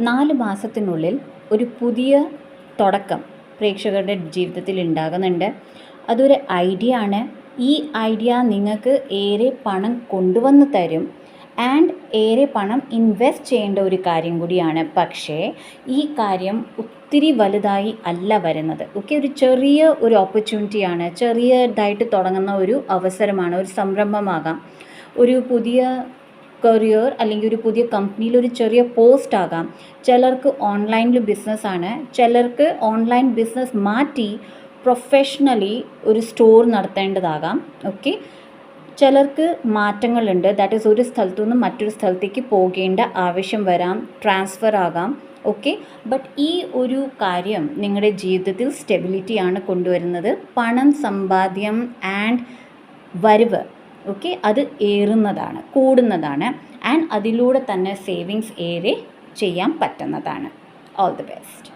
4 മാസത്തിനുള്ളിൽ ഒരു പുതിയ തുടക്കം പ്രേക്ഷകരുടെ ജീവിതത്തിൽ ഉണ്ടാകുന്നുണ്ട്. അതൊരു ഐഡിയ ആണ്. ഈ ഐഡിയ നിങ്ങൾക്ക് ഏറെ പണം കൊണ്ടുവന്ന് തരും ആൻഡ് ഏറെ പണം ഇൻവെസ്റ്റ് ചെയ്യേണ്ട ഒരു കാര്യം കൂടിയാണ്. പക്ഷേ ഈ കാര്യം ഒത്തിരി വലുതായി അല്ല വരുന്നത്. ഓക്കെ, ഒരു ചെറിയ ഒരു ഓപ്പർച്യൂണിറ്റിയാണ്, ചെറിയതായിട്ട് തുടങ്ങുന്ന ഒരു അവസരമാണ്, ഒരു സംരംഭമാകാം, ഒരു പുതിയ കരിയർ അല്ലെങ്കിൽ ഒരു പുതിയ കമ്പനിയിൽ ഒരു ചെറിയ പോസ്റ്റ് ആകാം. ചിലർക്ക് ഓൺലൈനിൽ ബിസിനസ്സാണ്, ചിലർക്ക് ഓൺലൈൻ ബിസിനസ് മാറ്റി പ്രൊഫഷണലി ഒരു സ്റ്റോർ നടത്തേണ്ടതാകാം. ഓക്കെ, ചിലർക്ക് മാറ്റങ്ങളുണ്ട്, ദാറ്റ് ഈസ് ഒരു സ്ഥലത്തു നിന്ന് മറ്റൊരു സ്ഥലത്തേക്ക് പോകേണ്ട ആവശ്യം വരാം, ട്രാൻസ്ഫർ ആകാം. ഓക്കെ, ബട്ട് ഈ ഒരു കാര്യം നിങ്ങളുടെ ജീവിതത്തിൽ സ്റ്റെബിലിറ്റിയാണ് കൊണ്ടുവരുന്നത്. പണം സമ്പാദ്യം ആൻഡ് വരവ്, ഓക്കെ, അത് ഏറുന്നതാണ്, കൂടുന്നതാണ് ആൻഡ് അതിലൂടെ തന്നെ സേവിങ്സ് ഏറെ ചെയ്യാൻ പറ്റുന്നതാണ്. All the best.